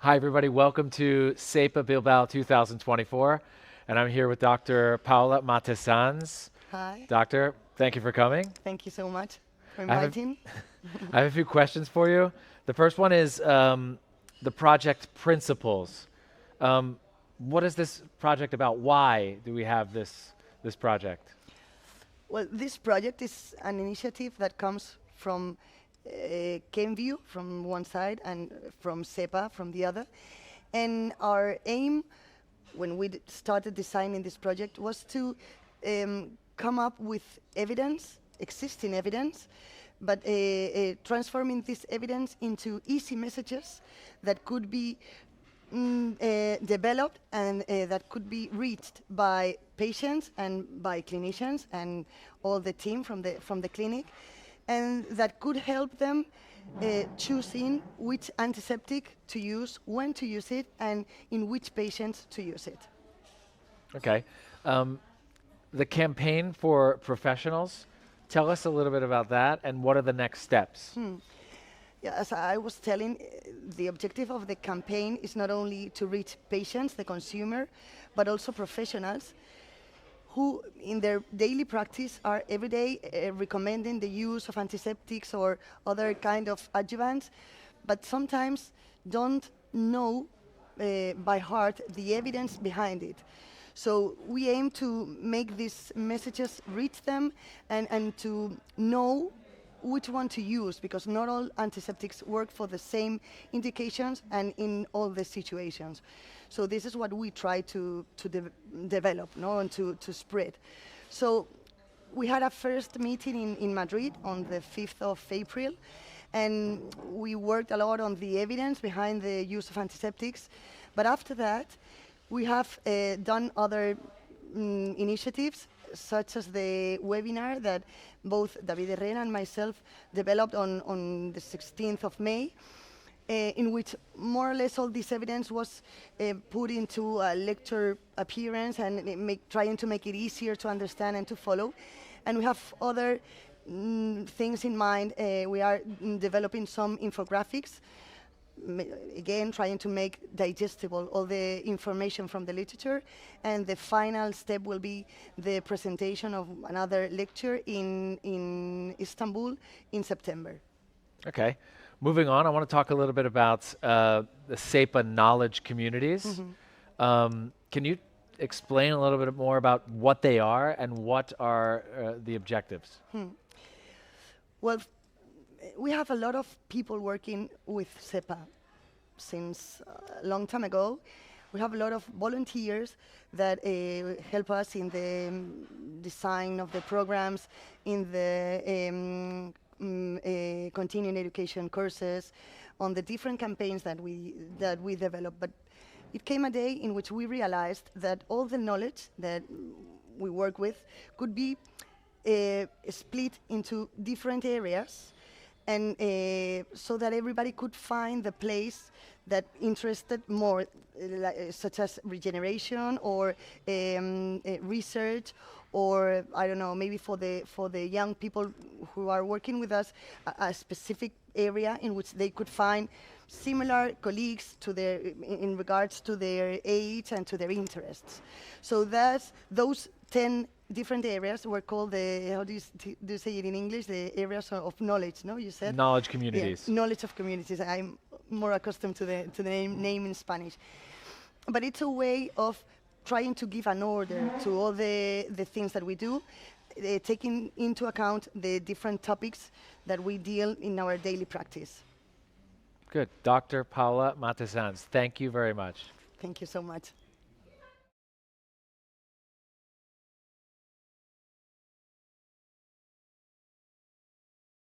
Hi, everybody. Welcome to SEPA Bilbao 2024. And I'm here with Dr. Paula Matesanz. Hi, Doctor, thank you for coming. thank you so much for I have inviting. I have a few questions for you. The first one is the project principles. What is this project about? Why do we have this project? Well, this project is an initiative that comes from Kenview from one side and from SEPA from the other. And our aim when we started designing this project was to come up with evidence, existing evidence, but transforming this evidence into easy messages that could be developed and that could be reached by patients and by clinicians and all the team from the clinic, and that could help them choosing which antiseptic to use, when to use it, and in which patients to use it. Okay. The campaign for professionals, tell us a little bit about that and what are the next steps? Yeah, as I was telling, the objective of the campaign is not only to reach patients, the consumer, but also professionals who in their daily practice are every day recommending the use of antiseptics or other kind of adjuvants, but sometimes don't know by heart the evidence behind it. So we aim to make these messages reach them and to know which one to use, because not all antiseptics work for the same indications and in all the situations. So this is what we try to develop, no, and to spread. So we had a first meeting in Madrid on the 5th of April, and we worked a lot on the evidence behind the use of antiseptics. But after that, we have done other initiatives, such as the webinar that both David Herrera and myself developed on the 16th of May, in which more or less all this evidence was put into a lecture appearance and trying to make it easier to understand and to follow. And we have other things in mind. We are developing some infographics, again, trying to make digestible all the information from the literature. And the final step will be the presentation of another lecture in Istanbul in September. Okay. Moving on, I want to talk a little bit about the SEPA knowledge communities. Can you explain a little bit more about what they are and what are the objectives? Well, we have a lot of people working with SEPA since a long time ago. We have a lot of volunteers that help us in the design of the programs, in the continuing education courses, on the different campaigns that we develop. But it came a day in which we realized that all the knowledge that we work with could be split into different areas, and so that everybody could find the place that interested more, such as regeneration or research, or I don't know, maybe for the young people who are working with us, a specific area in which they could find similar colleagues to their in regards to their age and to their interests. So that's those 10 different areas were called the, how do you say it in English? The areas of knowledge, no? You said? Knowledge communities. Yeah, knowledge of communities. I'm more accustomed to the name in Spanish. But it's a way of trying to give an order to all the things that we do, taking into account the different topics that we deal in our daily practice. Good. Dr. Paula Matesanz, thank you very much. Thank you so much.